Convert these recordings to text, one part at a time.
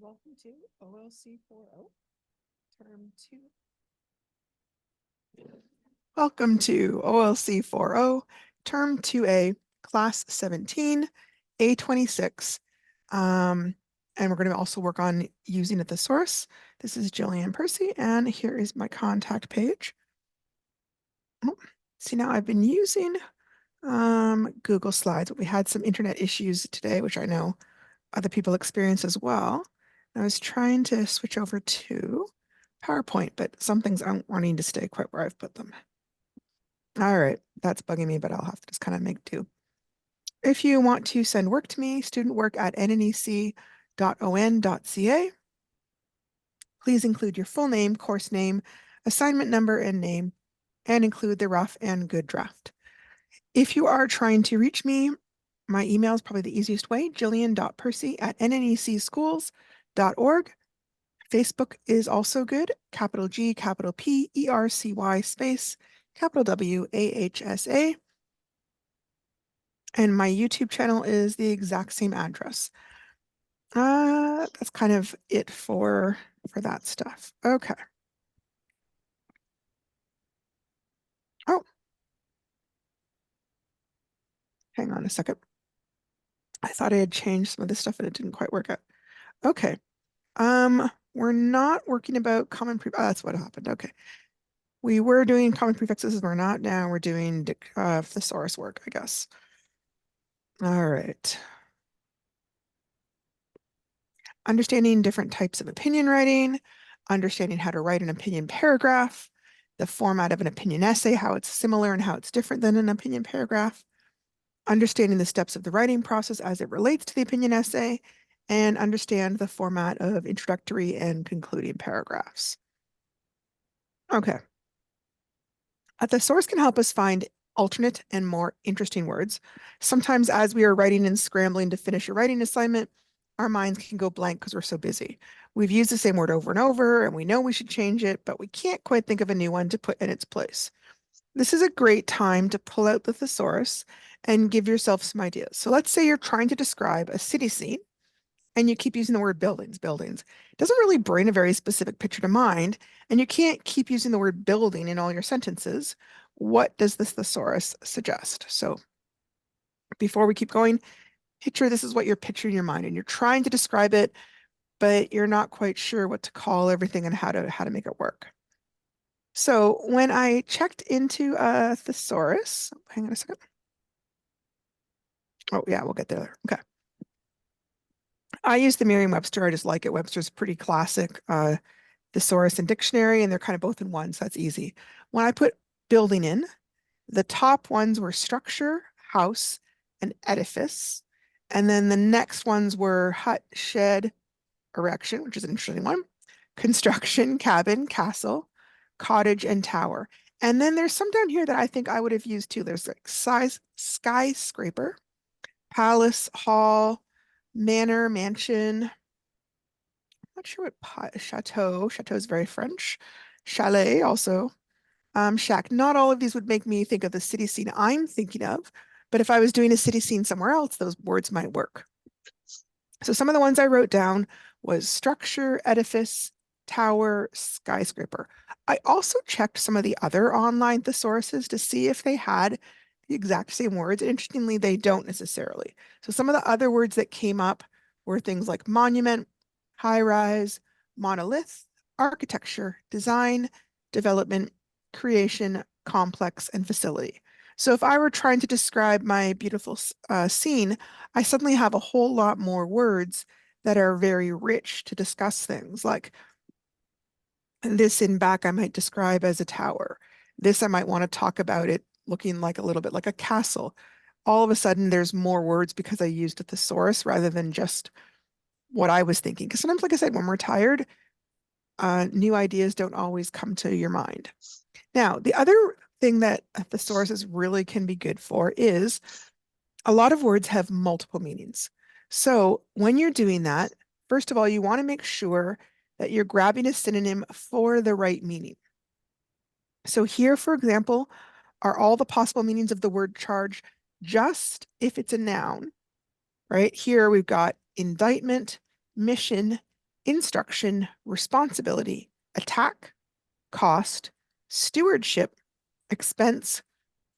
Welcome to OLC 4.0, Term 2. Welcome to OLC 4.0, Term 2A, Class 17, A26. And we're going to also work on using a thesaurus. This is Jillian Percy, and here is my contact page. Oh, see, now I've been using Google Slides, but we had some internet issues today, which I know other people experience as well. I was trying to switch over to PowerPoint, but some things aren't wanting to stay quite where I've put them. All right, that's bugging me, but I'll have to just kind of make do. If you want to send work to me, studentwork@nnec.on.ca. Please include your full name, course name, assignment number, and name, and include the rough and good draft. If you are trying to reach me, my email is probably the easiest way, jillian.percy@nnecschools.org. Facebook is also good, capital G, capital P, ERCY space, capital W, AHSA. And my YouTube channel is the exact same address. That's kind of it for that stuff. Okay. Oh, hang on a second. I thought I had changed some of this stuff and it didn't quite work out. Okay. We're not working about common that's what happened. Okay. We were doing common prefixes, we're not now. We're doing thesaurus work, I guess. All right. Understanding different types of opinion writing, understanding how to write an opinion paragraph, the format of an opinion essay, how it's similar and how it's different than an opinion paragraph, understanding the steps of the writing process as it relates to the opinion essay, and understand the format of introductory and concluding paragraphs. Okay. A thesaurus can help us find alternate and more interesting words. Sometimes as we are writing and scrambling to finish a writing assignment, our minds can go blank because we're so busy. We've used the same word over and over, and we know we should change it, but we can't quite think of a new one to put in its place. This is a great time to pull out the thesaurus and give yourself some ideas. So let's say you're trying to describe a city scene and you keep using the word buildings, buildings. It doesn't really bring a very specific picture to mind, and you can't keep using the word building in all your sentences. What does this thesaurus suggest? So before we keep going, picture this is what you're picturing in your mind, and you're trying to describe it, but you're not quite sure what to call everything and how to make it work. So when I checked into a thesaurus, hang on a second. Oh yeah, we'll get there. Okay. I use the Merriam-Webster. I just like it. Webster's pretty classic thesaurus and dictionary, and they're kind of both in one, so that's easy. When I put building in, the top ones were structure, house, and edifice. And then the next ones were hut, shed, erection, which is an interesting one, construction, cabin, castle, cottage, and tower. And then there's some down here that I think I would have used too. There's like skyscraper, palace, hall, manor, mansion. I'm not sure what chateau. Chateau is very French. Chalet also. Shack. Not all of these would make me think of the city scene I'm thinking of, but if I was doing a city scene somewhere else, those words might work. So some of the ones I wrote down was structure, edifice, tower, skyscraper. I also checked some of the other online thesauruses to see if they had the exact same words. And interestingly, they don't necessarily. So some of the other words that came up were things like monument, high rise, monolith, architecture, design, development, creation, complex, and facility. So if I were trying to describe my beautiful scene, I suddenly have a whole lot more words that are very rich to discuss things like this in back I might describe as a tower. This I might want to talk about it looking like a little bit like a castle. All of a sudden there's more words because I used a thesaurus rather than just what I was thinking. Because sometimes, like I said, when we're tired, new ideas don't always come to your mind. Now, the other thing that a thesaurus really can be good for is a lot of words have multiple meanings. So when you're doing that, first of all, you want to make sure that you're grabbing a synonym for the right meaning. So here, for example, are all the possible meanings of the word charge just if it's a noun, right? Here we've got indictment, mission, instruction, responsibility, attack, cost, stewardship, expense,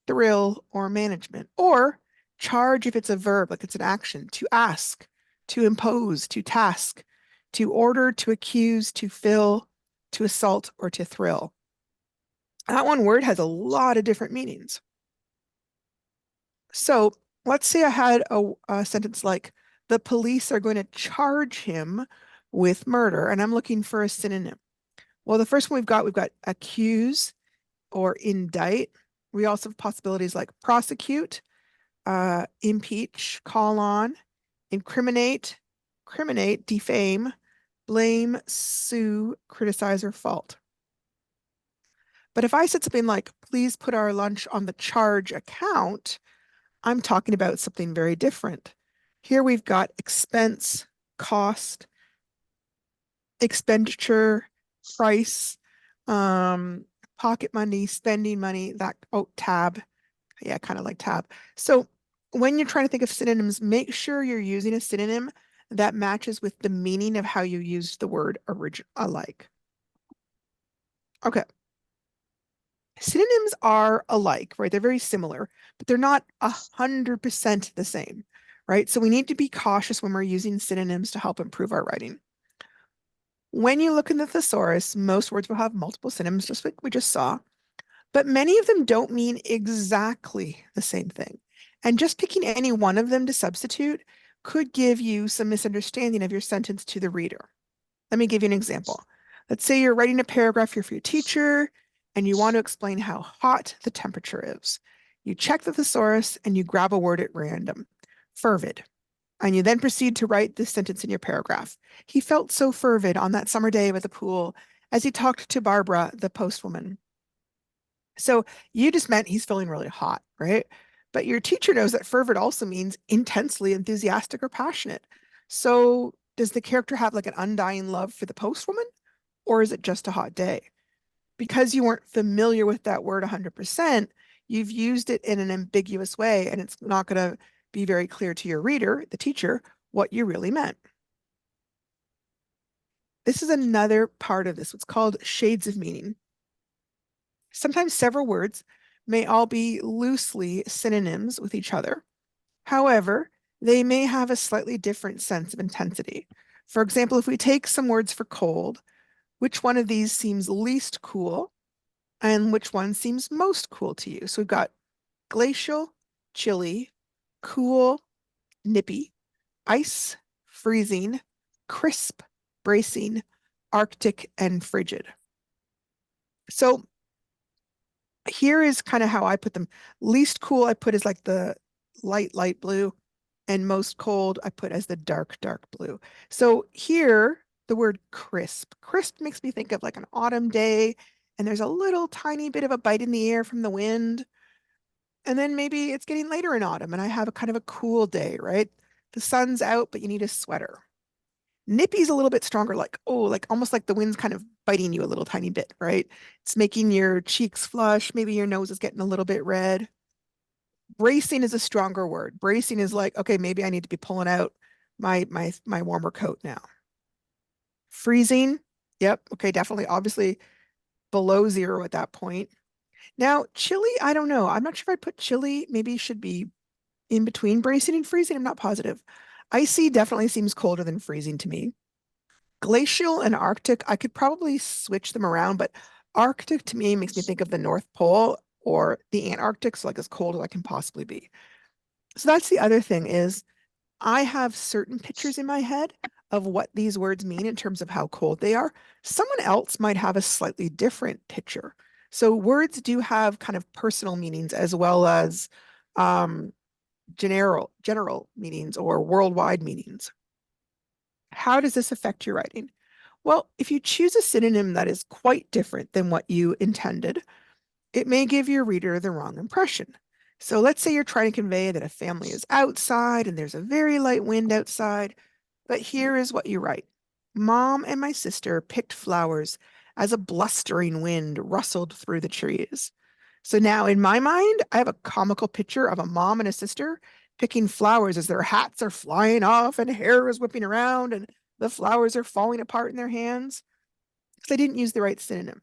thrill, or management. Or charge if it's a verb, like it's an action, to ask, to impose, to task, to order, to accuse, to fill, to assault, or to thrill. That one word has a lot of different meanings. So let's say I had a sentence like, the police are going to charge him with murder, and I'm looking for a synonym. Well, the first one we've got accuse or indict. We also have possibilities like prosecute, impeach, call on, incriminate, criminate, defame, blame, sue, criticize, or fault. But if I said something like, please put our lunch on the charge account, I'm talking about something very different. Here we've got expense, cost, expenditure, price, pocket money, spending money, tab. Yeah, kind of like tab. So when you're trying to think of synonyms, make sure you're using a synonym that matches with the meaning of how you used the word alike. Okay. Synonyms are alike, right? They're very similar, but they're not 100% the same, right? So we need to be cautious when we're using synonyms to help improve our writing. When you look in the thesaurus, most words will have multiple synonyms, just like we just saw, but many of them don't mean exactly the same thing. And just picking any one of them to substitute could give you some misunderstanding of your sentence to the reader. Let me give you an example. Let's say you're writing a paragraph here for your teacher and you want to explain how hot the temperature is. You check the thesaurus and you grab a word at random, fervid. And you then proceed to write this sentence in your paragraph. He felt so fervid on that summer day by the pool as he talked to Barbara, the postwoman. So you just meant he's feeling really hot, right? But your teacher knows that fervid also means intensely enthusiastic or passionate. So does the character have like an undying love for the postwoman, or is it just a hot day? Because you weren't familiar with that word 100%, you've used it in an ambiguous way, and it's not going to be very clear to your reader, the teacher, what you really meant. This is another part of this, what's called shades of meaning. Sometimes several words may all be loosely synonyms with each other. However, they may have a slightly different sense of intensity. For example, if we take some words for cold, which one of these seems least cool and which one seems most cool to you? So we've got glacial, chilly, cool, nippy, ice, freezing, crisp, bracing, Arctic, and frigid. So here is kind of how I put them. Least cool I put as like the light blue, and most cold I put as the dark blue. So here, the word crisp. Crisp makes me think of like an autumn day, and there's a little tiny bit of a bite in the air from the wind. And then maybe it's getting later in autumn and I have a kind of a cool day, right? The sun's out, but you need a sweater. Nippy's a little bit stronger, like, oh, like almost like the wind's kind of biting you a little tiny bit, right? It's making your cheeks flush. Maybe your nose is getting a little bit red. Bracing is a stronger word. Bracing is like, okay, maybe I need to be pulling out my warmer coat now. Freezing, yep, okay, definitely, obviously below zero at that point. Now, chilly, I don't know. I'm not sure if I'd put chilly. Maybe should be in between bracing and freezing. I'm not positive. Icy definitely seems colder than freezing to me. Glacial and Arctic, I could probably switch them around, but Arctic to me makes me think of the North Pole or the Antarctic, so like as cold as I can possibly be. So that's the other thing is I have certain pictures in my head of what these words mean in terms of how cold they are. Someone else might have a slightly different picture. So words do have kind of personal meanings as well as general meanings or worldwide meanings. How does this affect your writing? Well, if you choose a synonym that is quite different than what you intended, it may give your reader the wrong impression. So let's say you're trying to convey that a family is outside and there's a very light wind outside, but here is what you write. Mom and my sister picked flowers as a blustering wind rustled through the trees. So now in my mind, I have a comical picture of a mom and a sister picking flowers as their hats are flying off and hair is whipping around and the flowers are falling apart in their hands, because I didn't use the right synonym.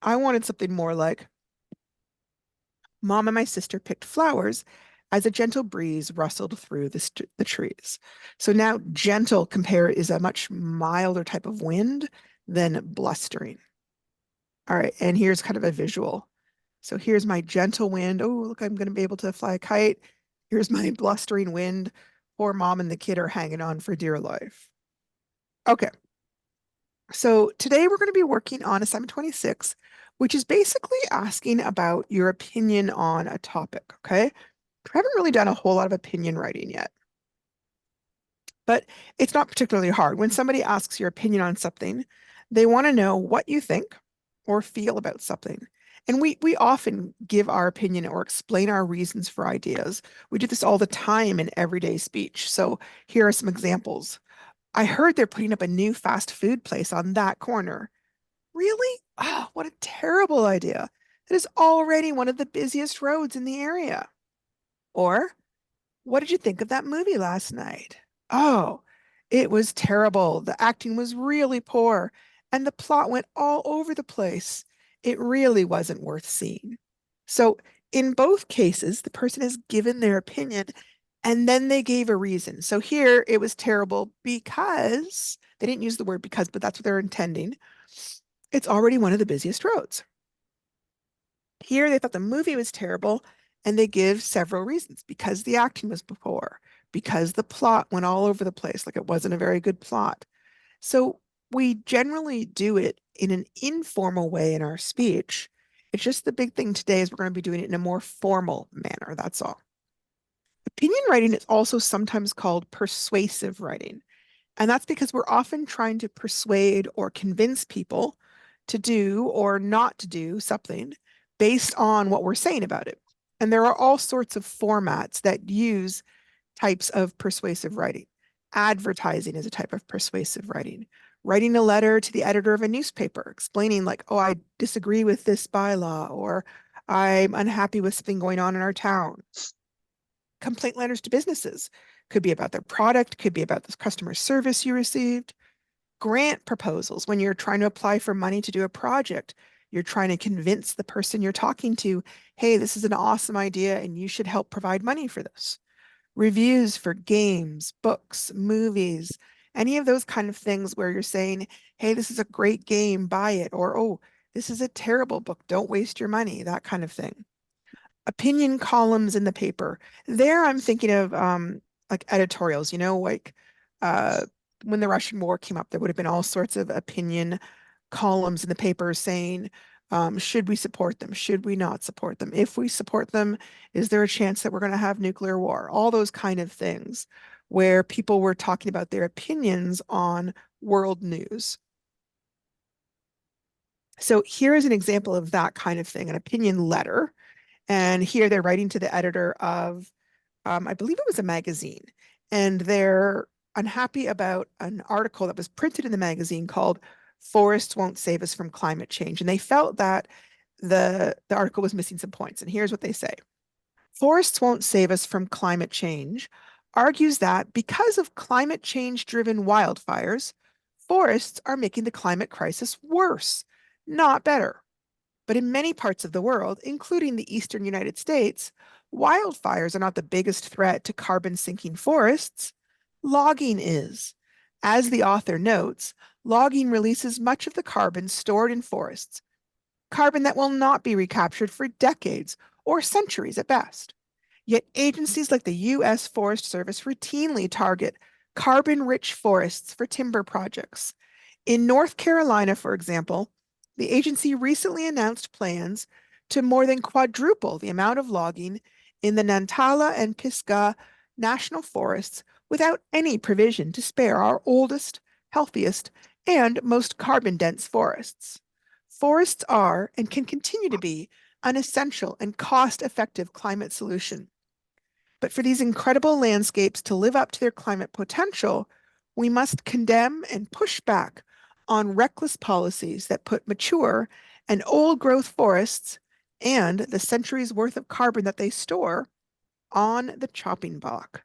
I wanted something more like, Mom and my sister picked flowers as a gentle breeze rustled through the trees. So now gentle compare is a much milder type of wind than blustering. All right, and here's kind of a visual. So here's my gentle wind. Oh, look, I'm going to be able to fly a kite. Here's my blustering wind. Poor mom and the kid are hanging on for dear life. Okay, so today we're going to be working on assignment 26, which is basically asking about your opinion on a topic, okay? I haven't really done a whole lot of opinion writing yet, but it's not particularly hard. When somebody asks your opinion on something, they want to know what you think or feel about something. And we often give our opinion or explain our reasons for ideas. We do this all the time in everyday speech. So here are some examples. I heard they're putting up a new fast food place on that corner. Really? Oh, what a terrible idea. That is already one of the busiest roads in the area. Or, what did you think of that movie last night? Oh, it was terrible. The acting was really poor, and the plot went all over the place. It really wasn't worth seeing. So, in both cases, the person has given their opinion and then they gave a reason. So, here it was terrible because they didn't use the word because, but that's what they're intending. It's already one of the busiest roads. Here they thought the movie was terrible, and they give several reasons because the acting was poor, because the plot went all over the place, like it wasn't a very good plot. So we generally do it in an informal way in our speech. It's just the big thing today is we're going to be doing it in a more formal manner. That's all. Opinion writing is also sometimes called persuasive writing. And that's because we're often trying to persuade or convince people to do or not to do something based on what we're saying about it. And there are all sorts of formats that use types of persuasive writing. Advertising is a type of persuasive writing. Writing a letter to the editor of a newspaper explaining, like, oh, I disagree with this bylaw, or I'm unhappy with something going on in our town. Complaint letters to businesses could be about their product, could be about the customer service you received. Grant proposals, when you're trying to apply for money to do a project, you're trying to convince the person you're talking to, hey, this is an awesome idea and you should help provide money for this. Reviews for games, books, movies, any of those kind of things where you're saying, hey, this is a great game, buy it, or oh, this is a terrible book, don't waste your money, that kind of thing. Opinion columns in the paper. There I'm thinking of like editorials, like uh when the Russian War came up, there would have been all sorts of opinion columns in the paper saying, should we support them? Should we not support them? If we support them, is there a chance that we're going to have nuclear war? All those kind of things where people were talking about their opinions on world news. So here is an example of that kind of thing, an opinion letter. And here they're writing to the editor of, I believe it was a magazine, and they're unhappy about an article that was printed in the magazine called Forests Won't Save Us from Climate Change. And they felt that the article was missing some points. And here's what they say. Forests Won't Save Us from Climate Change argues that because of climate change driven wildfires, forests are making the climate crisis worse, not better. But in many parts of the world, including the eastern United States, wildfires are not the biggest threat to carbon sinking forests. Logging is. As the author notes, logging releases much of the carbon stored in forests, carbon that will not be recaptured for decades or centuries at best. Yet agencies like the U.S. Forest Service routinely target carbon rich forests for timber projects. In North Carolina, for example, the agency recently announced plans to more than quadruple the amount of logging in the Nantala and Pisgah national forests without any provision to spare our oldest, healthiest, and most carbon dense forests. Forests are and can continue to be an essential and cost effective climate solution. But for these incredible landscapes to live up to their climate potential, we must condemn and push back on reckless policies that put mature and old growth forests and the centuries worth of carbon that they store on the chopping block.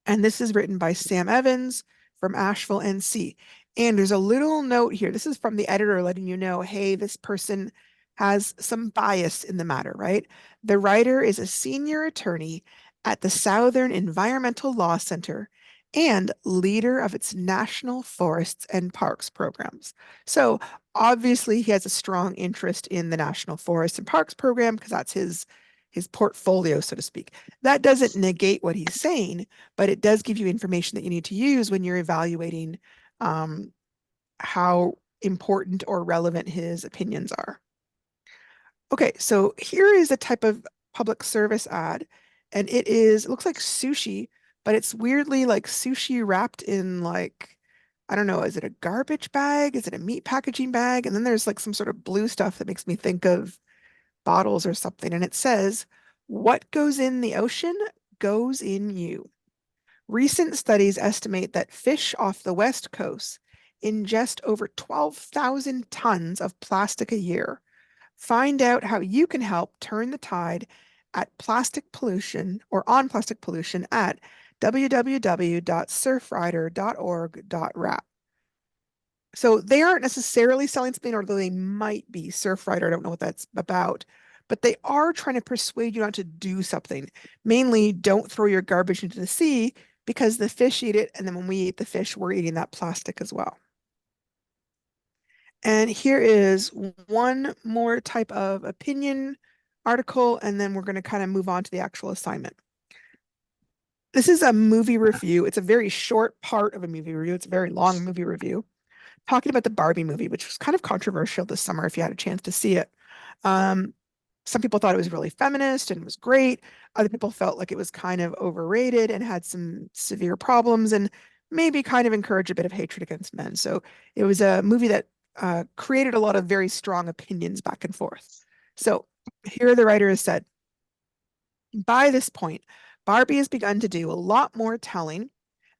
And this is written by Sam Evans, from Asheville, NC. And there's a little note here. This is from the editor letting you know, hey, this person has some bias in the matter, right? The writer is a senior attorney at the Southern Environmental Law Center and leader of its National Forests and Parks programs. So obviously he has a strong interest in the National Forests and Parks program because that's his portfolio, so to speak. That doesn't negate what he's saying, but it does give you information that you need to use when you're evaluating how important or relevant his opinions are. Okay, so here is a type of public service ad, and it looks like sushi, but it's weirdly like sushi wrapped in like, I don't know, is it a garbage bag? Is it a meat packaging bag? And then there's like some sort of blue stuff that makes me think of bottles or something. And it says, what goes in the ocean goes in you. Recent studies estimate that fish off the West Coast ingest over 12,000 tons of plastic a year. Find out how you can help turn the tide at plastic pollution or on plastic pollution at www.surfrider.org.rat. So they aren't necessarily selling something, although they might be. Surfrider, I don't know what that's about, but they are trying to persuade you not to do something. Mainly, don't throw your garbage into the sea because the fish eat it, and then when we eat the fish, we're eating that plastic as well. And here is one more type of opinion article, and then we're going to kind of move on to the actual assignment. This is a movie review. It's a very short part of a movie review. It's a very long movie review talking about the Barbie movie, which was kind of controversial this summer if you had a chance to see it. Some people thought it was really feminist and was great. Other people felt like it was kind of overrated and had some severe problems and maybe kind of encouraged a bit of hatred against men. So it was a movie that created a lot of very strong opinions back and forth. So here the writer has said, by this point, Barbie has begun to do a lot more telling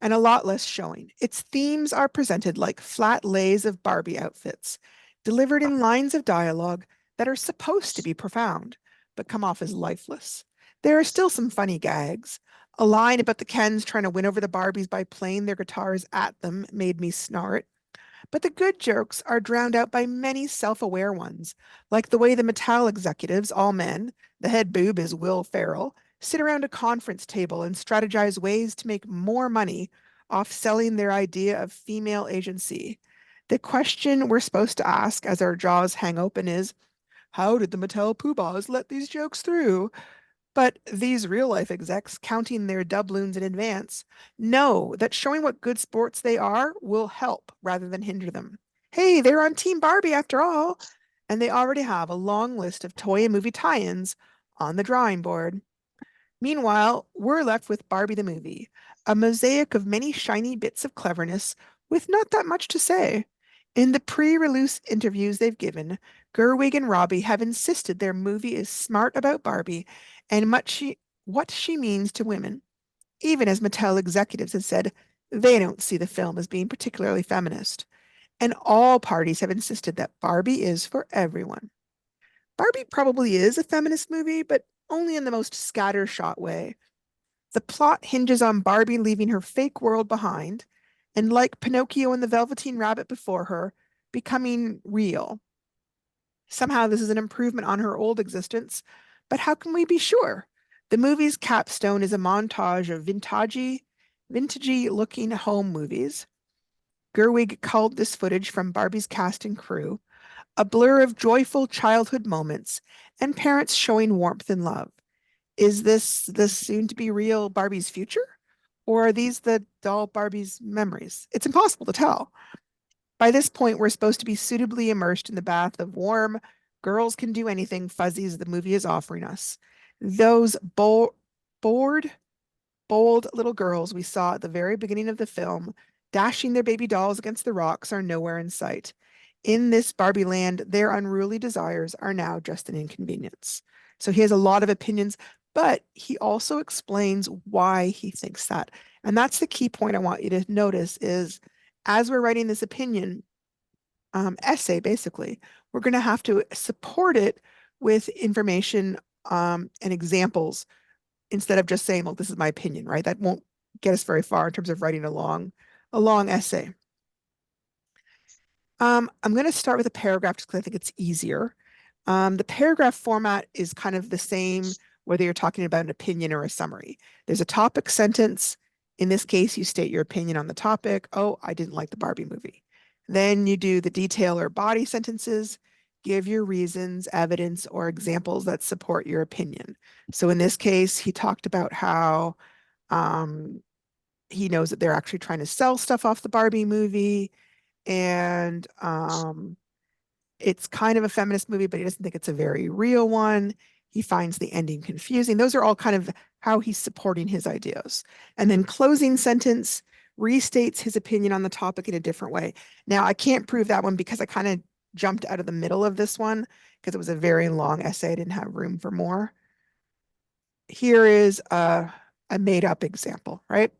and a lot less showing. Its themes are presented like flat lays of Barbie outfits, delivered in lines of dialogue that are supposed to be profound, but come off as lifeless. There are still some funny gags. A line about the Kens trying to win over the Barbies by playing their guitars at them made me snort. But the good jokes are drowned out by many self-aware ones, like the way the Mattel executives, all men, the head boob is Will Ferrell, sit around a conference table and strategize ways to make more money off selling their idea of female agency. The question we're supposed to ask as our jaws hang open is, how did the Mattel poobahs let these jokes through? But these real life execs, counting their doubloons in advance, know that showing what good sports they are will help rather than hinder them. Hey, they're on Team Barbie after all. And they already have a long list of toy and movie tie ins on the drawing board. Meanwhile, we're left with Barbie the movie, a mosaic of many shiny bits of cleverness with not that much to say. In the pre-release interviews they've given, Gerwig and Robbie have insisted their movie is smart about Barbie and what she means to women, even as Mattel executives have said they don't see the film as being particularly feminist. And all parties have insisted that Barbie is for everyone. Barbie probably is a feminist movie, but only in the most scattershot way. The plot hinges on Barbie leaving her fake world behind, and like Pinocchio and the Velveteen Rabbit before her, becoming real. Somehow this is an improvement on her old existence, but how can we be sure? The movie's capstone is a montage of vintagey looking home movies. Gerwig called this footage from Barbie's cast and crew a blur of joyful childhood moments and parents showing warmth and love. Is this the soon to be real Barbie's future? Or are these the doll Barbie's memories? It's impossible to tell. By this point, we're supposed to be suitably immersed in the bath of warm, girls can do anything fuzzies the movie is offering us. Those bored, bold little girls we saw at the very beginning of the film, dashing their baby dolls against the rocks, are nowhere in sight. In this Barbie land, their unruly desires are now just an inconvenience. So he has a lot of opinions, but he also explains why he thinks that. And that's the key point I want you to notice is as we're writing this opinion essay, basically, we're going to have to support it with information and examples instead of just saying, well, this is my opinion, right? That won't get us very far in terms of writing a long a long essay. I'm going to start with a paragraph just because I think it's easier. The paragraph format is kind of the same whether you're talking about an opinion or a summary. There's a topic sentence. In this case, you state your opinion on the topic. Oh, I didn't like the Barbie movie. Then you do the detail or body sentences, give your reasons, evidence, or examples that support your opinion. So in this case, he talked about how um, he knows that they're actually trying to sell stuff off the Barbie movie, and it's kind of a feminist movie, but he doesn't think it's a very real one. He finds the ending confusing. Those are all kind of how he's supporting his ideas. And then closing sentence restates his opinion on the topic in a different way. Now, I can't prove that one because I kind of jumped out of the middle of this one because it was a very long essay. I didn't have room for more. Here is a made up example, right?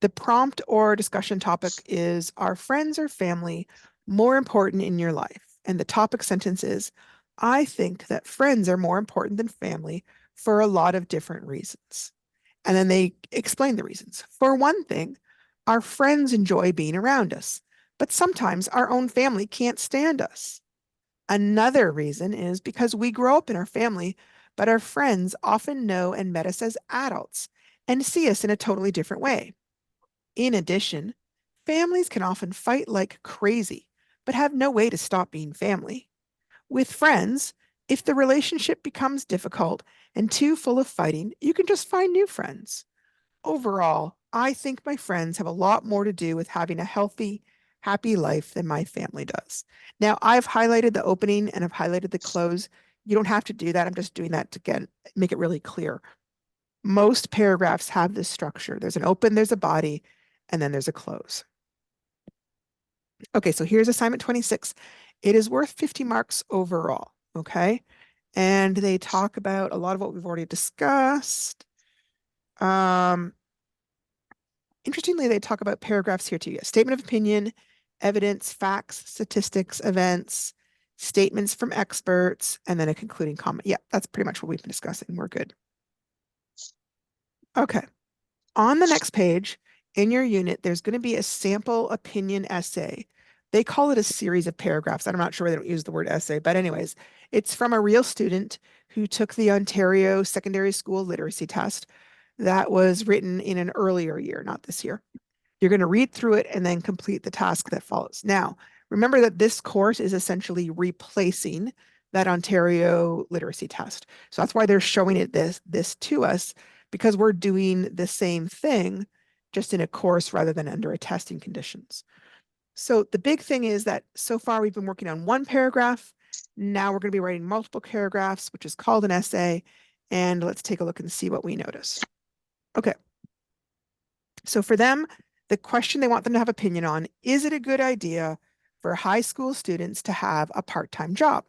The prompt or discussion topic is, are friends or family more important in your life? And the topic sentence is, I think that friends are more important than family for a lot of different reasons. And then they explain the reasons. For one thing, our friends enjoy being around us, but sometimes our own family can't stand us. Another reason is because we grow up in our family, but our friends often know and met us as adults and see us in a totally different way. In addition, families can often fight like crazy, but have no way to stop being family. With friends, if the relationship becomes difficult and too full of fighting, you can just find new friends. Overall, I think my friends have a lot more to do with having a healthy, happy life than my family does. Now, I've highlighted the opening and I've highlighted the close. You don't have to do that. I'm just doing that to make it really clear. Most paragraphs have this structure. There's an open, there's a body, and then there's a close. Okay, so here's assignment 26. It is worth 50 marks overall, okay? And they talk about a lot of what we've already discussed. Interestingly, they talk about paragraphs here too. Yeah, statement of opinion, evidence, facts, statistics, events, statements from experts, and then a concluding comment. Yeah, that's pretty much what we've been discussing. We're good. Okay. On the next page in your unit, there's going to be a sample opinion essay. They call it a series of paragraphs. I'm not sure why they don't use the word essay, but anyways, it's from a real student who took the Ontario Secondary School Literacy Test that was written in an earlier year, not this year. You're going to read through it and then complete the task that follows. Now, remember that this course is essentially replacing that Ontario literacy test. So that's why they're showing it this to us, because we're doing the same thing just in a course rather than under a testing conditions. So the big thing is that so far we've been working on one paragraph. Now we're going to be writing multiple paragraphs, which is called an essay. And let's take a look and see what we notice. Okay. So for them, the question they want them to have opinion on, is it a good idea for high school students to have a part-time job?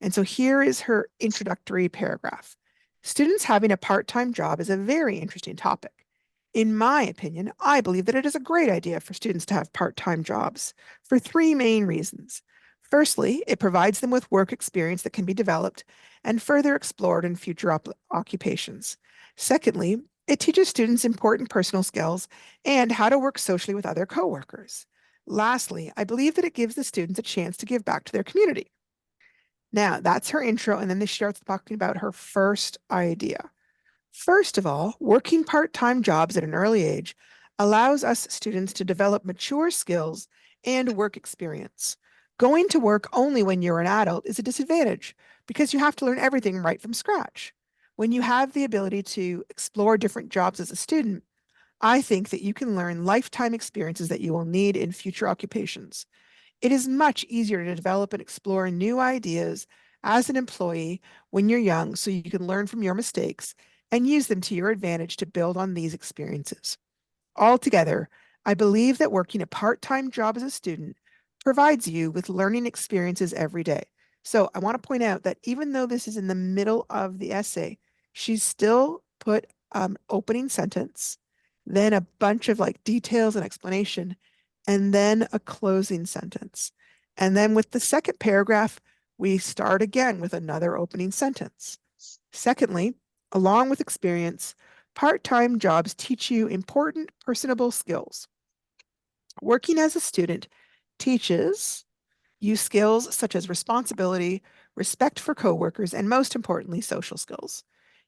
And so here is her introductory paragraph. Students having a part-time job is a very interesting topic. In my opinion, I believe that it is a great idea for students to have part-time jobs for three main reasons. Firstly, it provides them with work experience that can be developed and further explored in future occupations. Secondly, it teaches students important personal skills and how to work socially with other coworkers. Lastly, I believe that it gives the students a chance to give back to their community. Now, that's her intro, and then she starts talking about her first idea. First of all, working part-time jobs at an early age allows us students to develop mature skills and work experience. Going to work only when you're an adult is a disadvantage because you have to learn everything right from scratch. When you have the ability to explore different jobs as a student, I think that you can learn lifetime experiences that you will need in future occupations. It is much easier to develop and explore new ideas as an employee when you're young so you can learn from your mistakes and use them to your advantage to build on these experiences. Altogether, I believe that working a part-time job as a student provides you with learning experiences every day. So I want to point out that even though this is in the middle of the essay, she's still put opening sentence, then a bunch of like details and explanation, and then a closing sentence. And then with the second paragraph, we start again with another opening sentence. Secondly, along with experience, part-time jobs teach you important personable skills. Working as a student teaches you skills such as responsibility, respect for coworkers, and most importantly, social skills.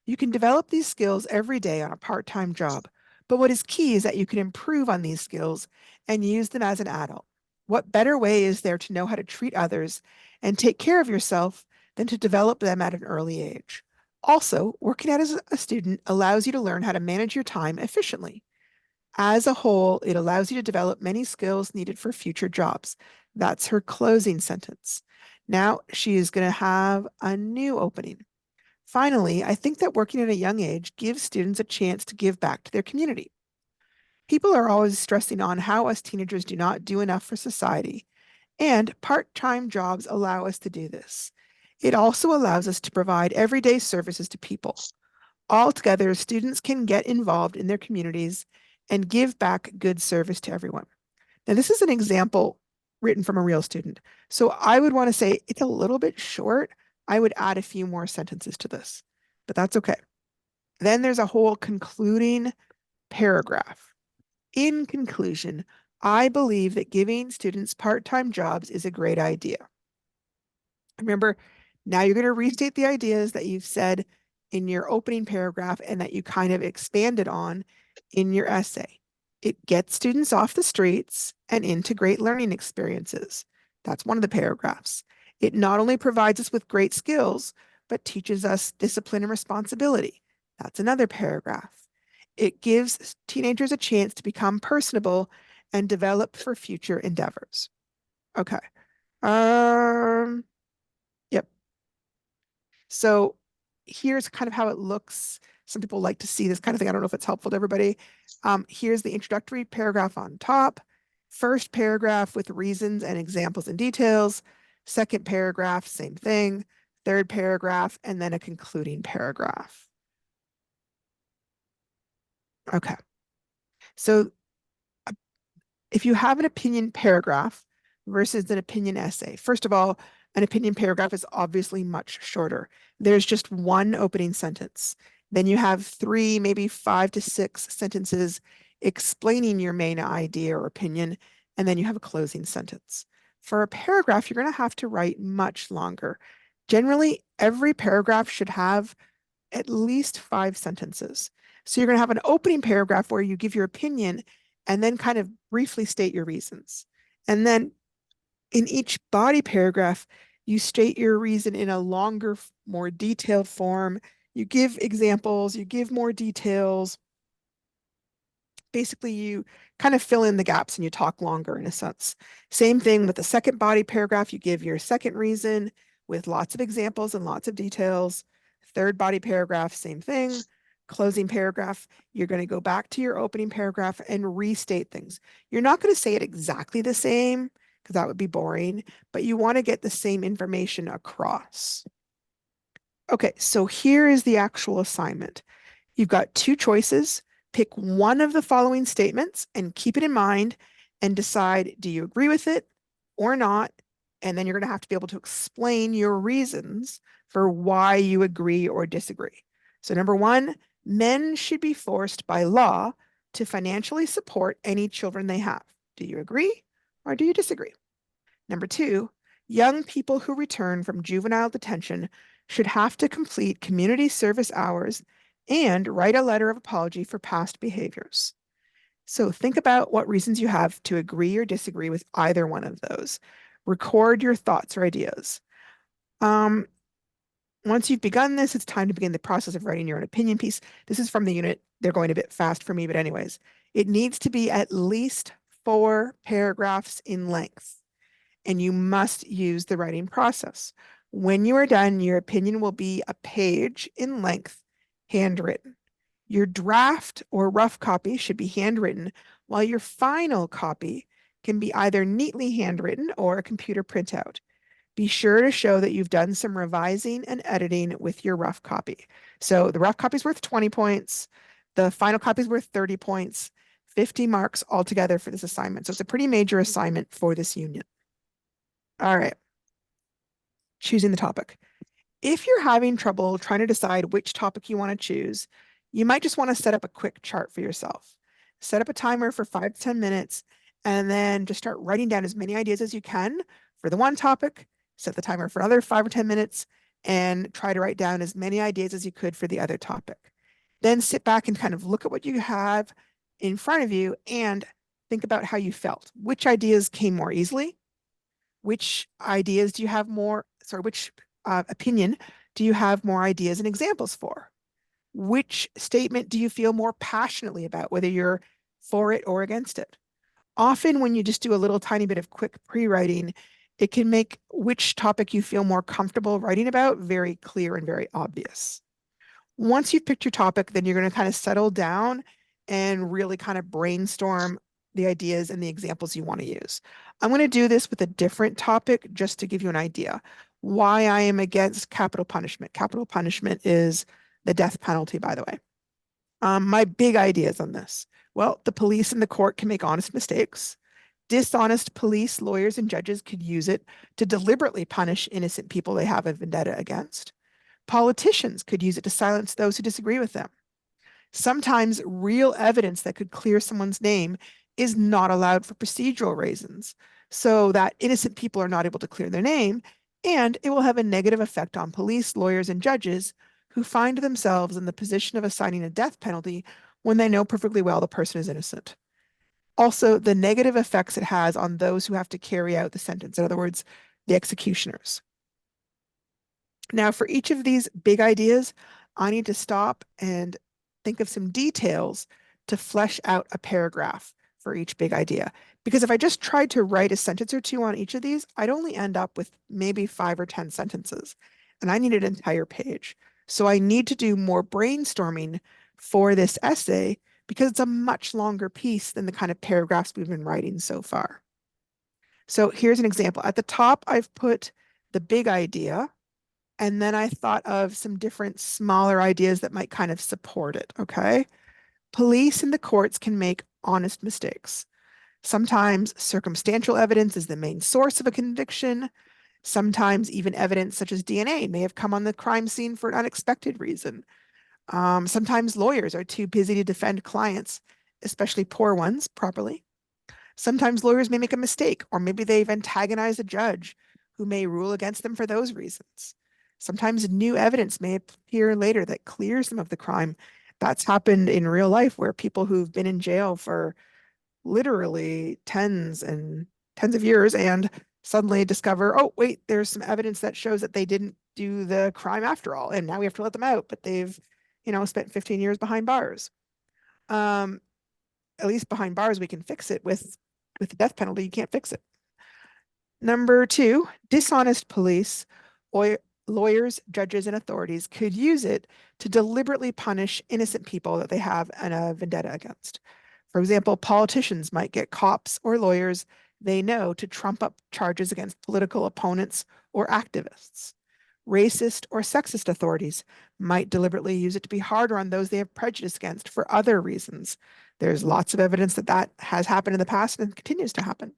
You can develop these skills every day on a part-time job, but what is key is that you can improve on these skills and use them as an adult. What better way is there to know how to treat others and take care of yourself than to develop them at an early age? Also, working as a student allows you to learn how to manage your time efficiently. As a whole, it allows you to develop many skills needed for future jobs. That's her closing sentence. Now she is going to have a new opening. Finally, I think that working at a young age gives students a chance to give back to their community. People are always stressing on how us teenagers do not do enough for society, and part-time jobs allow us to do this. It also allows us to provide everyday services to people. Altogether, students can get involved in their communities and give back good service to everyone. Now, this is an example written from a real student. So I would want to say it's a little bit short. I would add a few more sentences to this, but that's okay. Then there's a whole concluding paragraph. In conclusion, I believe that giving students part-time jobs is a great idea. Remember, now you're going to restate the ideas that you've said in your opening paragraph and that you kind of expanded on in your essay. It gets students off the streets and into great learning experiences. That's one of the paragraphs. It not only provides us with great skills, but teaches us discipline and responsibility. That's another paragraph. It gives teenagers a chance to become personable and develop for future endeavors. Okay. Um, yep. So here's kind of how it looks. Some people like to see this kind of thing. I don't know if it's helpful to everybody. Here's the introductory paragraph on top. First paragraph with reasons and examples and details. Second paragraph, same thing. Third paragraph, and then a concluding paragraph. Okay. So if you have an opinion paragraph versus an opinion essay, first of all, an opinion paragraph is obviously much shorter. There's just one opening sentence. Then you have three, maybe 5 to 6 sentences explaining your main idea or opinion, and then you have a closing sentence. For a paragraph, you're going to have to write much longer. Generally, every paragraph should have at least 5 sentences. So you're going to have an opening paragraph where you give your opinion and then kind of briefly state your reasons. And then in each body paragraph, you state your reason in a longer, more detailed form. You give examples, you give more details. Basically, you kind of fill in the gaps and you talk longer in a sense. Same thing with the second body paragraph. You give your second reason with lots of examples and lots of details. Third body paragraph, same thing. Closing paragraph, you're going to go back to your opening paragraph and restate things. You're not going to say it exactly the same because that would be boring, but you want to get the same information across. Okay, so here is the actual assignment. You've got 2 choices. Pick one of the following statements and keep it in mind and decide, do you agree with it or not? And then you're going to have to be able to explain your reasons for why you agree or disagree. So number 1, men should be forced by law to financially support any children they have. Do you agree or do you disagree? Number 2, young people who return from juvenile detention should have to complete community service hours and write a letter of apology for past behaviors. So think about what reasons you have to agree or disagree with either one of those. Record your thoughts or ideas. Once you've begun this, it's time to begin the process of writing your own opinion piece. This is from the unit. They're going a bit fast for me, but anyways, it needs to be at least 4 paragraphs in length, and you must use the writing process. When you are done, your opinion will be a page in length, handwritten. Your draft or rough copy should be handwritten, while your final copy can be either neatly handwritten or a computer printout. Be sure to show that you've done some revising and editing with your rough copy. So the rough copy is worth 20 points. The final copy is worth 30 points, 50 marks altogether for this assignment. So it's a pretty major assignment for this union. All right. Choosing the topic. If you're having trouble trying to decide which topic you want to choose, you might just want to set up a quick chart for yourself. Set up a timer for 5 to 10 minutes and then just start writing down as many ideas as you can for the one topic, set the timer for another 5 or 10 minutes, and try to write down as many ideas as you could for the other topic. Then sit back and kind of look at what you have in front of you and think about how you felt. Which ideas came more easily? Which ideas do you have more, sorry, which opinion do you have more ideas and examples for? Which statement do you feel more passionately about, whether you're for it or against it? Often, when you just do a little tiny bit of quick pre-writing, it can make which topic you feel more comfortable writing about very clear and very obvious. Once you've picked your topic, then you're going to kind of settle down and really kind of brainstorm the ideas and the examples you want to use. I'm going to do this with a different topic just to give you an idea why I am against capital punishment. Capital punishment is the death penalty, by the way. My big ideas on this. Well, the police and the court can make honest mistakes. Dishonest police, lawyers, and judges could use it to deliberately punish innocent people they have a vendetta against. Politicians could use it to silence those who disagree with them. Sometimes real evidence that could clear someone's name is not allowed for procedural reasons, so that innocent people are not able to clear their name, and it will have a negative effect on police, lawyers, and judges who find themselves in the position of assigning a death penalty when they know perfectly well the person is innocent. Also, the negative effects it has on those who have to carry out the sentence, in other words, the executioners. Now, for each of these big ideas, I need to stop and think of some details to flesh out a paragraph for each big idea. Because if I just tried to write a sentence or two on each of these, I'd only end up with maybe 5 or 10 sentences. And I need an entire page. So I need to do more brainstorming for this essay because it's a much longer piece than the kind of paragraphs we've been writing so far. So here's an example. At the top, I've put the big idea. And then I thought of some different smaller ideas that might kind of support it. Okay. Police and the courts can make honest mistakes. Sometimes circumstantial evidence is the main source of a conviction. Sometimes even evidence such as DNA may have come on the crime scene for an unexpected reason. Sometimes lawyers are too busy to defend clients, especially poor ones, properly. Sometimes lawyers may make a mistake, or maybe they've antagonized a judge who may rule against them for those reasons. Sometimes new evidence may appear later that clears them of the crime. That's happened in real life where people who've been in jail for literally tens and tens of years and suddenly discover, oh, wait, there's some evidence that shows that they didn't do the crime after all. And now we have to let them out, but they've, spent 15 years behind bars. At least behind bars, we can fix it. With the death penalty, you can't fix it. Number 2, dishonest police or lawyers, judges, and authorities could use it to deliberately punish innocent people that they have a vendetta against. For example, politicians might get cops or lawyers they know to trump up charges against political opponents or activists. Racist or sexist authorities might deliberately use it to be harder on those they have prejudice against for other reasons. There's lots of evidence that that has happened in the past and continues to happen.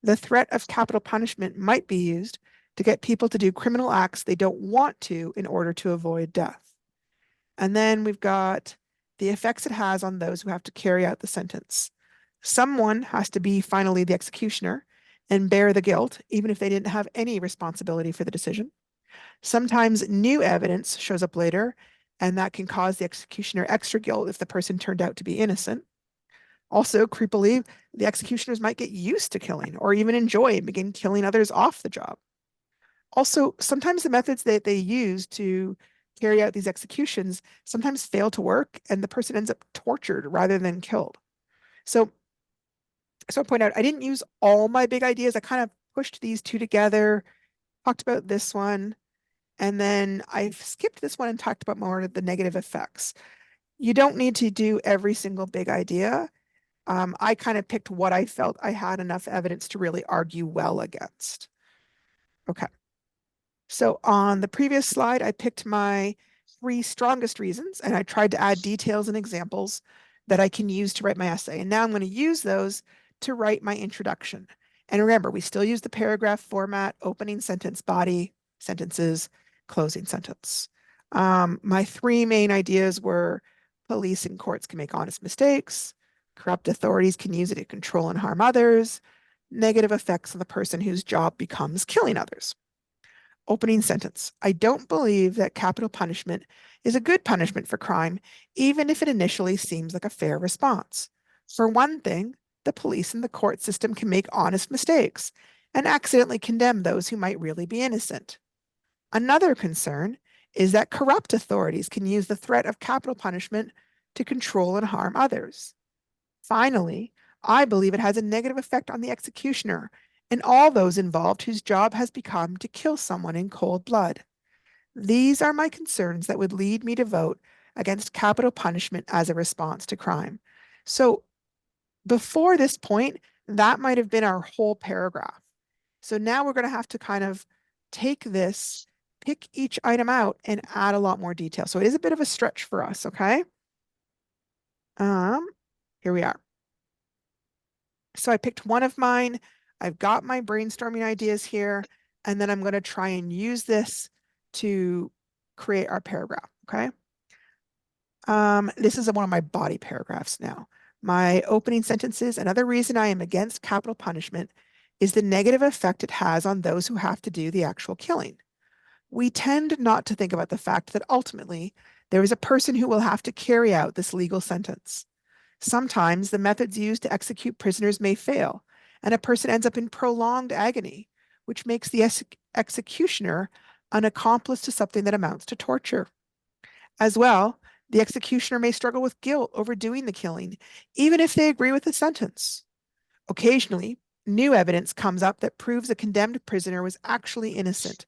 The threat of capital punishment might be used to get people to do criminal acts they don't want to in order to avoid death. And then we've got the effects it has on those who have to carry out the sentence. Someone has to be finally the executioner and bear the guilt, even if they didn't have any responsibility for the decision. Sometimes new evidence shows up later, and that can cause the executioner extra guilt if the person turned out to be innocent. Also, creepily, the executioners might get used to killing or even enjoy and begin killing others off the job. Also, sometimes the methods that they use to carry out these executions sometimes fail to work and the person ends up tortured rather than killed. So I point out, I didn't use all my big ideas. I kind of pushed these two together, talked about this one, and then I've skipped this one and talked about more of the negative effects. You don't need to do every single big idea. I kind of picked what I felt I had enough evidence to really argue well against. Okay. So on the previous slide, I picked my 3 strongest reasons and I tried to add details and examples that I can use to write my essay. And now I'm going to use those to write my introduction. And remember, we still use the paragraph format, opening sentence, body, sentences, closing sentence. My 3 main ideas were police and courts can make honest mistakes, Corrupt authorities can use it to control and harm others. Negative effects on the person whose job becomes killing others. Opening sentence. I don't believe that capital punishment is a good punishment for crime, even if it initially seems like a fair response. For one thing, the police and the court system can make honest mistakes and accidentally condemn those who might really be innocent. Another concern is that corrupt authorities can use the threat of capital punishment to control and harm others. Finally, I believe it has a negative effect on the executioner and all those involved whose job has become to kill someone in cold blood. These are my concerns that would lead me to vote against capital punishment as a response to crime. So before this point, that might have been our whole paragraph. So now we're going to have to kind of take this, pick each item out, and add a lot more detail. So it is a bit of a stretch for us, okay? Here we are. So I picked one of mine. I've got my brainstorming ideas here, and then I'm going to try and use this to create our paragraph, okay? This is one of my body paragraphs now. My opening sentences. Another reason I am against capital punishment is the negative effect it has on those who have to do the actual killing. We tend not to think about the fact that ultimately there is a person who will have to carry out this legal sentence. Sometimes the methods used to execute prisoners may fail, and a person ends up in prolonged agony, which makes the executioner an accomplice to something that amounts to torture. As well, the executioner may struggle with guilt over doing the killing, even if they agree with the sentence. Occasionally, new evidence comes up that proves a condemned prisoner was actually innocent,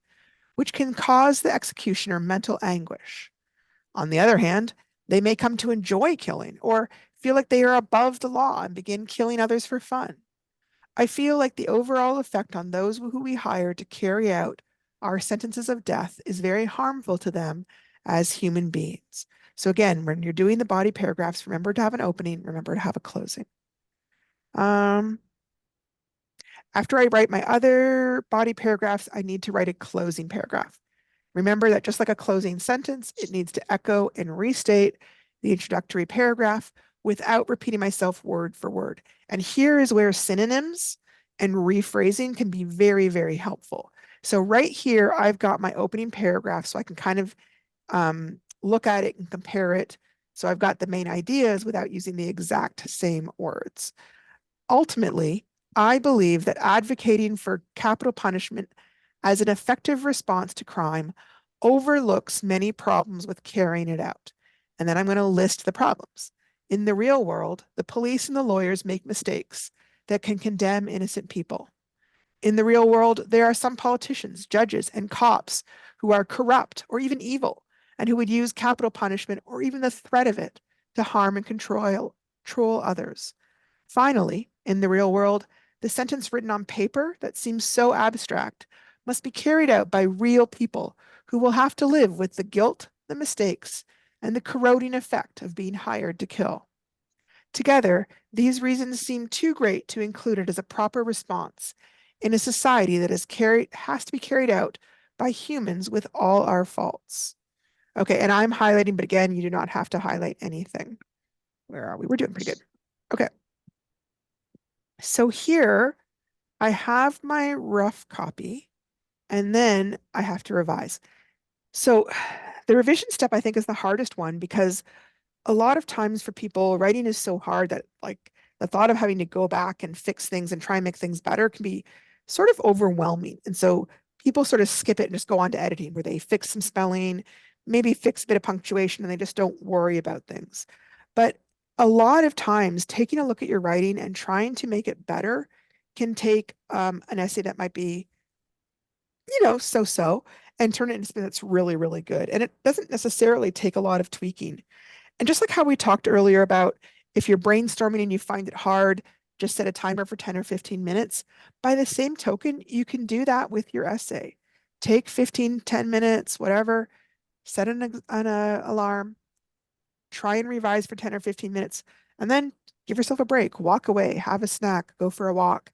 which can cause the executioner mental anguish. On the other hand, they may come to enjoy killing or feel like they are above the law and begin killing others for fun. I feel like the overall effect on those who we hire to carry out our sentences of death is very harmful to them as human beings. So again, when you're doing the body paragraphs, remember to have an opening, remember to have a closing. After I write my other body paragraphs, I need to write a closing paragraph. Remember that just like a closing sentence, it needs to echo and restate the introductory paragraph without repeating myself word for word. And here is where synonyms and rephrasing can be very, very helpful. So right here, I've got my opening paragraph so I can kind of look at it and compare it. So I've got the main ideas without using the exact same words. Ultimately, I believe that advocating for capital punishment as an effective response to crime overlooks many problems with carrying it out. And then I'm going to list the problems. In the real world, the police and the lawyers make mistakes that can condemn innocent people. In the real world, there are some politicians, judges, and cops who are corrupt or even evil and who would use capital punishment or even the threat of it to harm and control others. Finally, in the real world, the sentence written on paper that seems so abstract must be carried out by real people who will have to live with the guilt, the mistakes, and the corroding effect of being hired to kill. Together, these reasons seem too great to include it as a proper response in a society that has to be carried out by humans with all our faults. Okay, and I'm highlighting, but again, you do not have to highlight anything. Where are we? We're doing pretty good. Okay. So here I have my rough copy and then I have to revise. So the revision step I think is the hardest one because a lot of times for people, writing is so hard that like the thought of having to go back and fix things and try and make things better can be sort of overwhelming. And so people sort of skip it and just go on to editing where they fix some spelling, maybe fix a bit of punctuation, and they just don't worry about things. But a lot of times taking a look at your writing and trying to make it better can take an essay that might be, so-so and turn it into something that's really, really good. And it doesn't necessarily take a lot of tweaking. And just like how we talked earlier about if you're brainstorming and you find it hard, just set a timer for 10 or 15 minutes. By the same token, you can do that with your essay. Take 15, 10 minutes, whatever, set an alarm, try and revise for 10 or 15 minutes, and then give yourself a break, walk away, have a snack, go for a walk,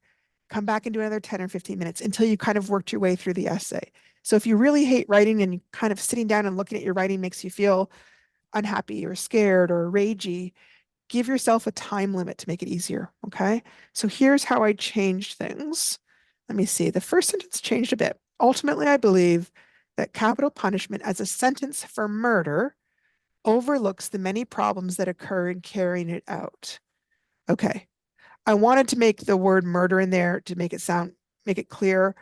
come back and do another 10 or 15 minutes until you kind of worked your way through the essay. So if you really hate writing and kind of sitting down and looking at your writing makes you feel unhappy or scared or ragey, give yourself a time limit to make it easier, okay? So here's how I changed things. Let me see. The first sentence changed a bit. Ultimately, I believe that capital punishment as a sentence for murder overlooks the many problems that occur in carrying it out. Okay. I wanted to make the word murder in there to make it clear.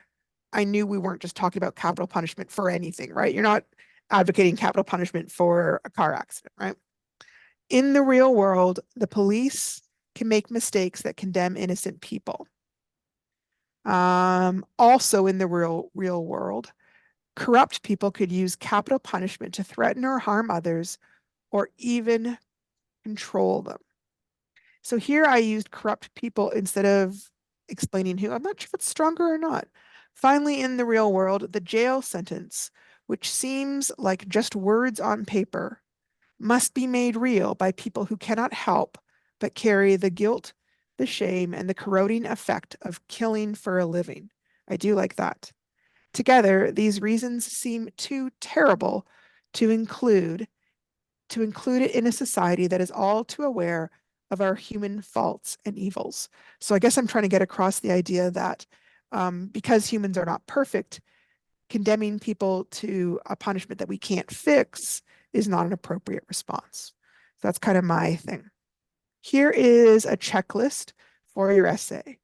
I knew we weren't just talking about capital punishment for anything, right? You're not advocating capital punishment for a car accident, right? In the real world, the police can make mistakes that condemn innocent people. Also in the real world, corrupt people could use capital punishment to threaten or harm others or even control them. So here I used corrupt people instead of explaining who. I'm not sure if it's stronger or not. Finally, in the real world, the jail sentence, which seems like just words on paper, must be made real by people who cannot help but carry the guilt, the shame, and the corroding effect of killing for a living. I do like that. Together, these reasons seem too terrible to include it in a society that is all too aware of our human faults and evils. So I guess I'm trying to get across the idea that because humans are not perfect, condemning people to a punishment that we can't fix is not an appropriate response. So that's kind of my thing. Here is a checklist for your essay.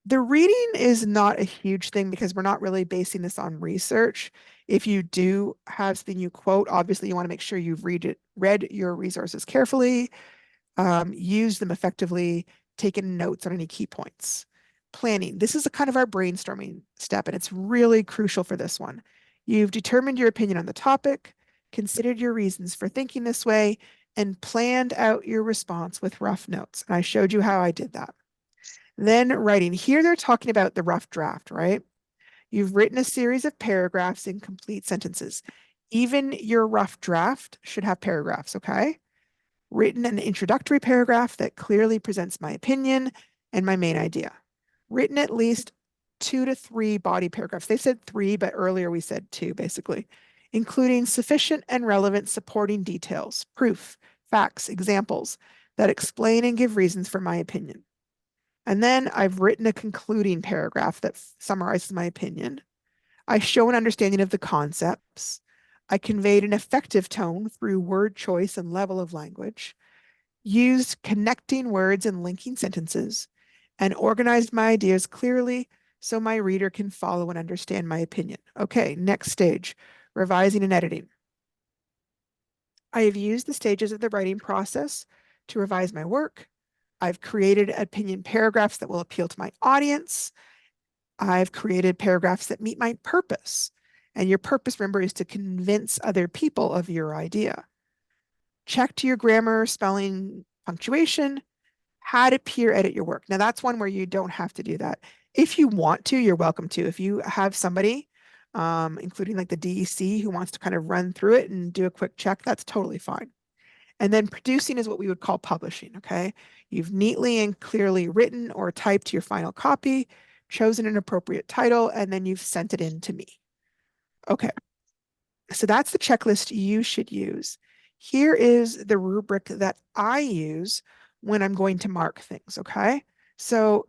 The reading is not a huge thing because we're not really basing this on research. If you do have something you quote, obviously you want to make sure you've read your resources carefully, used them effectively, taken notes on any key points. Planning. This is a kind of our brainstorming step, and it's really crucial for this one. You've determined your opinion on the topic, considered your reasons for thinking this way, and planned out your response with rough notes. And I showed you how I did that. Then writing. Here they're talking about the rough draft, right? You've written a series of paragraphs in complete sentences. Even your rough draft should have paragraphs, okay? Written an introductory paragraph that clearly presents my opinion and my main idea. Written at least 2 to 3 body paragraphs. They said 3, but earlier we said 2, basically, including sufficient and relevant supporting details, proof, facts, examples that explain and give reasons for my opinion. And then I've written a concluding paragraph that summarizes my opinion. I show an understanding of the concepts. I conveyed an effective tone through word choice and level of language, used connecting words and linking sentences, and organized my ideas clearly so my reader can follow and understand my opinion. Okay, next stage, revising and editing. I have used the stages of the writing process to revise my work. I've created opinion paragraphs that will appeal to my audience. I've created paragraphs that meet my purpose. And your purpose, remember, is to convince other people of your idea. Checked your grammar, spelling, punctuation, had a peer edit your work. Now, that's one where you don't have to do that. If you want to, you're welcome to. If you have somebody, including like the DEC, who wants to kind of run through it and do a quick check, that's totally fine. And then producing is what we would call publishing, okay? You've neatly and clearly written or typed your final copy, chosen an appropriate title, and then you've sent it in to me. Okay, so that's the checklist you should use. Here is the rubric that I use when I'm going to mark things, okay? So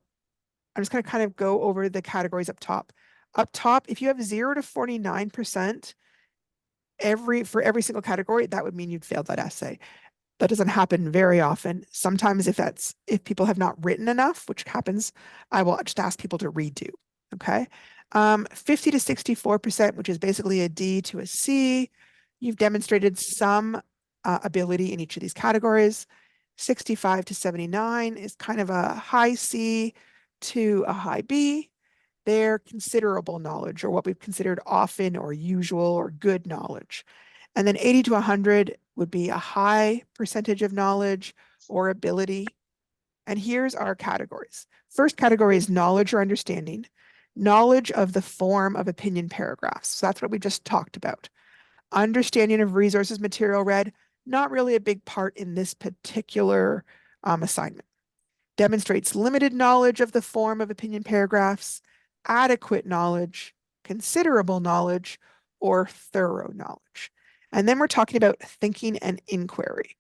I'm just going to kind of go over the categories up top. Up top, if you have 0 to 49% for every single category, that would mean you'd failed that essay. That doesn't happen very often. Sometimes if people have not written enough, which happens, I will just ask people to redo. Okay. 50 to 64%, which is basically a D to a C. You've demonstrated some ability in each of these categories. 65 to 79 is kind of a high C to a high B. They're considerable knowledge, or what we've considered often or usual or good knowledge. And then 80 to 100 would be a high percentage of knowledge or ability. And here's our categories. First category is knowledge or understanding, knowledge of the form of opinion paragraphs. So that's what we just talked about. Understanding of resources material read, not really a big part in this particular assignment. Demonstrates limited knowledge of the form of opinion paragraphs, adequate knowledge, considerable knowledge, or thorough knowledge. And then we're talking about thinking and inquiry.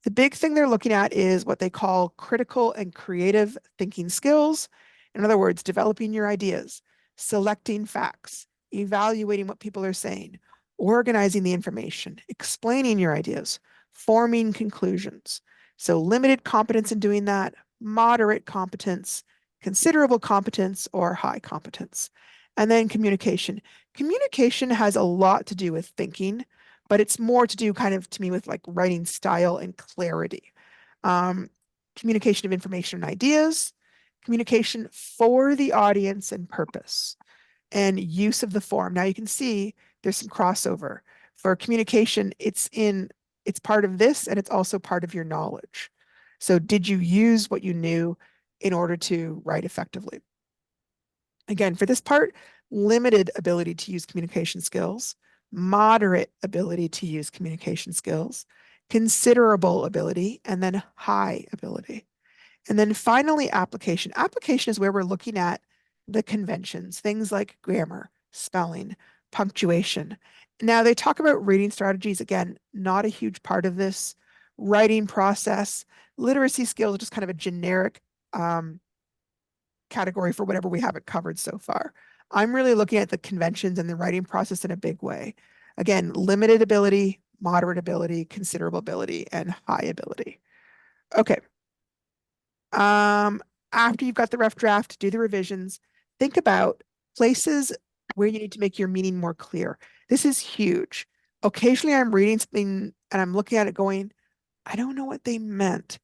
The big thing they're looking at is what they call critical and creative thinking skills. In other words, developing your ideas, selecting facts, evaluating what people are saying, organizing the information, explaining your ideas, forming conclusions. So limited competence in doing that, moderate competence, considerable competence, or high competence. And then communication. Communication has a lot to do with thinking, but it's more to do kind of to me with like writing style and clarity. Um, Communication of information and ideas, communication for the audience and purpose, and use of the form. Now you can see there's some crossover. For communication, it's part of this and it's also part of your knowledge. So did you use what you knew in order to write effectively? Again, for this part, limited ability to use communication skills, moderate ability to use communication skills, considerable ability, and then high ability. And then finally, application. Application is where we're looking at the conventions, things like grammar, spelling, punctuation. Now, they talk about reading strategies. Again, not a huge part of this. Writing process, literacy skills are just kind of a generic category for whatever we haven't covered so far. I'm really looking at the conventions and the writing process in a big way. Again, limited ability, moderate ability, considerable ability, and high ability. Okay. After you've got the rough draft, do the revisions. Think about places where you need to make your meaning more clear. This is huge. Occasionally I'm reading something and I'm looking at it going, I don't know what they meant.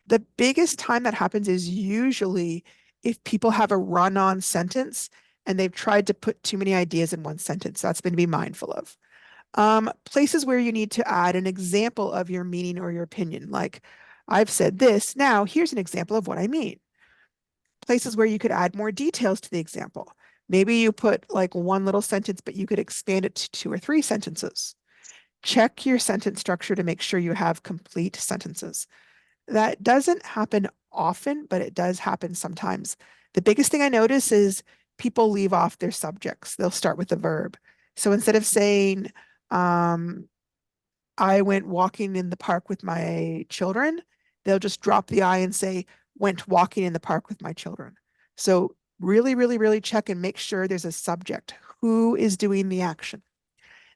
The biggest time that happens is usually if people have a run-on sentence and they've tried to put too many ideas in one sentence. That's something to be mindful of. Places where you need to add an example of your meaning or your opinion, like I've said this, now here's an example of what I mean. Places where you could add more details to the example. Maybe you put like one little sentence, but you could expand it to 2 or 3 sentences. Check your sentence structure to make sure you have complete sentences. That doesn't happen often, but it does happen sometimes. The biggest thing I notice is people leave off their subjects. They'll start with the verb. So instead of saying, um, I went walking in the park with my children, they'll just drop the I and say, went walking in the park with my children. So really, really, really check and make sure there's a subject. Who is doing the action?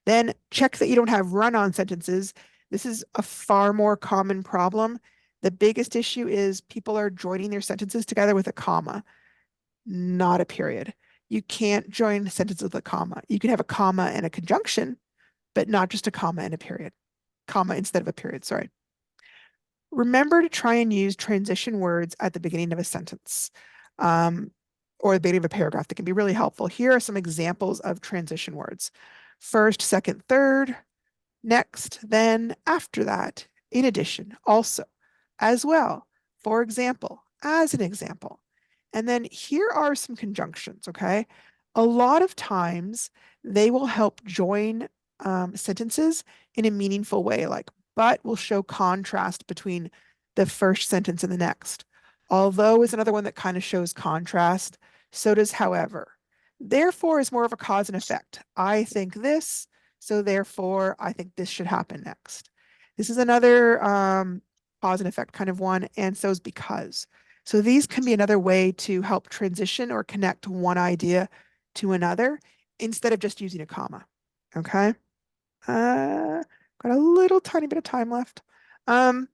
Then check that you don't have run-on sentences. This is a far more common problem. The biggest issue is people are joining their sentences together with a comma, not a period. You can't join sentences with a comma. You can have a comma and a conjunction, but not just a comma and a period. Comma instead of a period, sorry. Remember to try and use transition words at the beginning of a sentence or the beginning of a paragraph that can be really helpful. Here are some examples of transition words. First, second, third, next, then, after that, in addition, also, as well, for example, as an example. And then here are some conjunctions, okay? A lot of times they will help join sentences in a meaningful way, like but will show contrast between the first sentence and the next. Although is another one that kind of shows contrast, so does however. Therefore is more of a cause and effect. I think this, so therefore I think this should happen next. This is another cause and effect kind of one, and so is because. So these can be another way to help transition or connect one idea to another instead of just using a comma. Okay. Got a little tiny bit of time left. The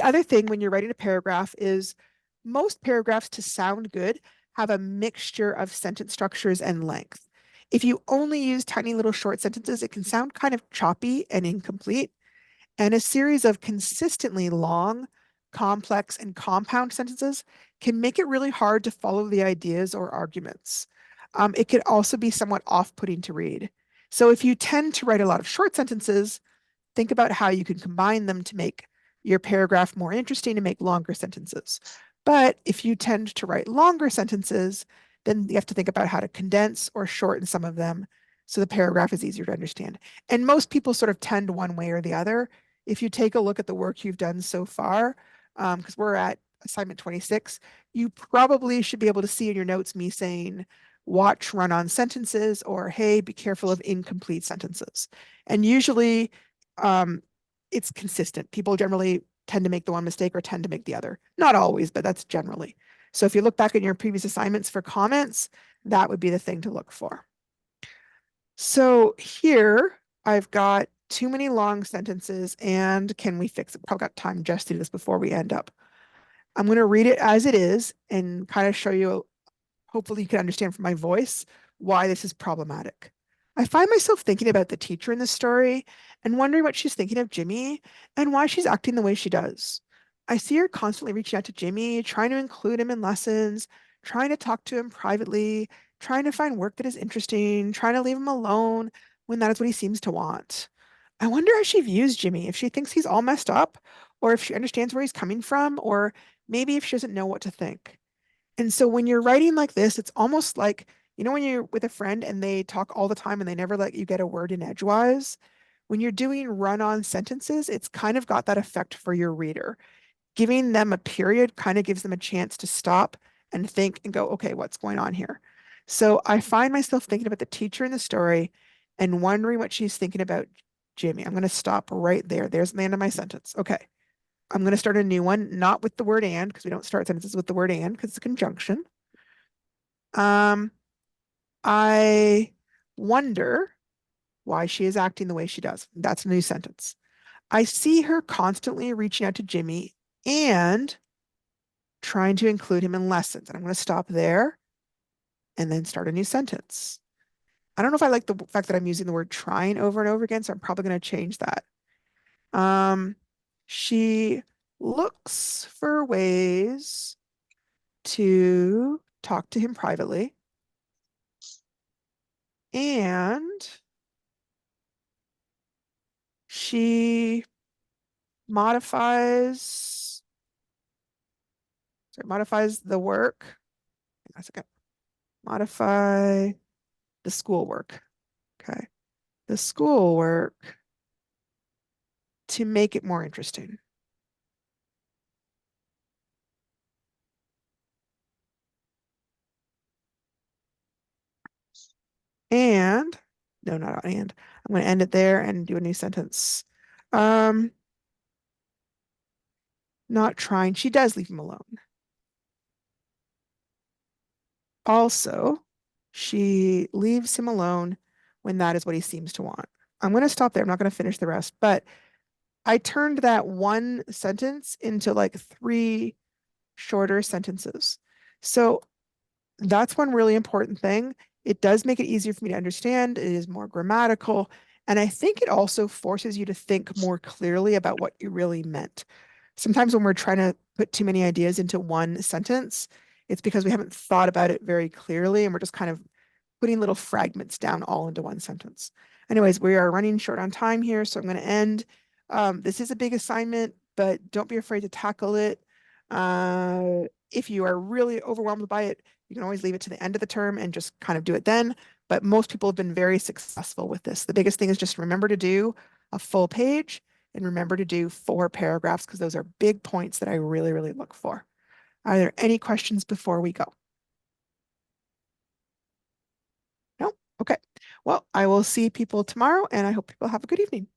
other thing when you're writing a paragraph is most paragraphs to sound good have a mixture of sentence structures and length. If you only use tiny little short sentences, it can sound kind of choppy and incomplete. And a series of consistently long, complex, and compound sentences can make it really hard to follow the ideas or arguments. It could also be somewhat off-putting to read. So if you tend to write a lot of short sentences, think about how you can combine them to make your paragraph more interesting and make longer sentences. But if you tend to write longer sentences, then you have to think about how to condense or shorten some of them so the paragraph is easier to understand. And most people sort of tend one way or the other. If you take a look at the work you've done so far, because we're at assignment 26, you probably should be able to see in your notes me saying, watch run-on sentences or, hey, be careful of incomplete sentences. And usually, um, it's consistent. People generally tend to make the one mistake or tend to make the other. Not always, but that's generally. So if you look back in your previous assignments for comments, that would be the thing to look for. So here I've got too many long sentences, and can we fix it? Probably got time just to do this before we end up. I'm going to read it as it is and kind of show you, hopefully you can understand from my voice why this is problematic. I find myself thinking about the teacher in the story and wondering what she's thinking of Jimmy and why she's acting the way she does. I see her constantly reaching out to Jimmy, trying to include him in lessons, trying to talk to him privately, trying to find work that is interesting, trying to leave him alone when that is what he seems to want. I wonder how she views Jimmy, if she thinks he's all messed up, or if she understands where he's coming from, or maybe if she doesn't know what to think. And so when you're writing like this, it's almost like, when you're with a friend and they talk all the time and they never let you get a word in edgewise. When you're doing run-on sentences, it's kind of got that effect for your reader. Giving them a period kind of gives them a chance to stop and think and go, okay, what's going on here? So I find myself thinking about the teacher in the story and wondering what she's thinking about Jimmy. I'm going to stop right there. There's the end of my sentence. Okay. I'm going to start a new one, not with the word and, because we don't start sentences with the word and, because it's a conjunction. I wonder why she is acting the way she does. That's a new sentence. I see her constantly reaching out to Jimmy and trying to include him in lessons. And I'm going to stop there and then start a new sentence. I don't know if I like the fact that I'm using the word trying over and over again, so I'm probably going to change that. She looks for ways to talk to him privately, and she modifies the work. Hang on a second. Modify the schoolwork. Okay. The schoolwork to make it more interesting. And no, not and. I'm going to end it there and do a new sentence. Um, Not trying. She does leave him alone. Also, she leaves him alone when that is what he seems to want. I'm going to stop there. I'm not going to finish the rest, but I turned that one sentence into like three shorter sentences. So that's one really important thing. It does make it easier for me to understand. It is more grammatical. And I think it also forces you to think more clearly about what you really meant. Sometimes when we're trying to put too many ideas into one sentence, it's because we haven't thought about it very clearly and we're just kind of putting little fragments down all into one sentence. Anyways, we are running short on time here, so I'm going to end. This is a big assignment, but don't be afraid to tackle it. If you are really overwhelmed by it, you can always leave it to the end of the term and just kind of do it then. But most people have been very successful with this. The biggest thing is just remember to do a full page and remember to do 4 paragraphs because those are big points that I really, really look for. Are there any questions before we go? No? Okay. Well, I will see people tomorrow and I hope people have a good evening.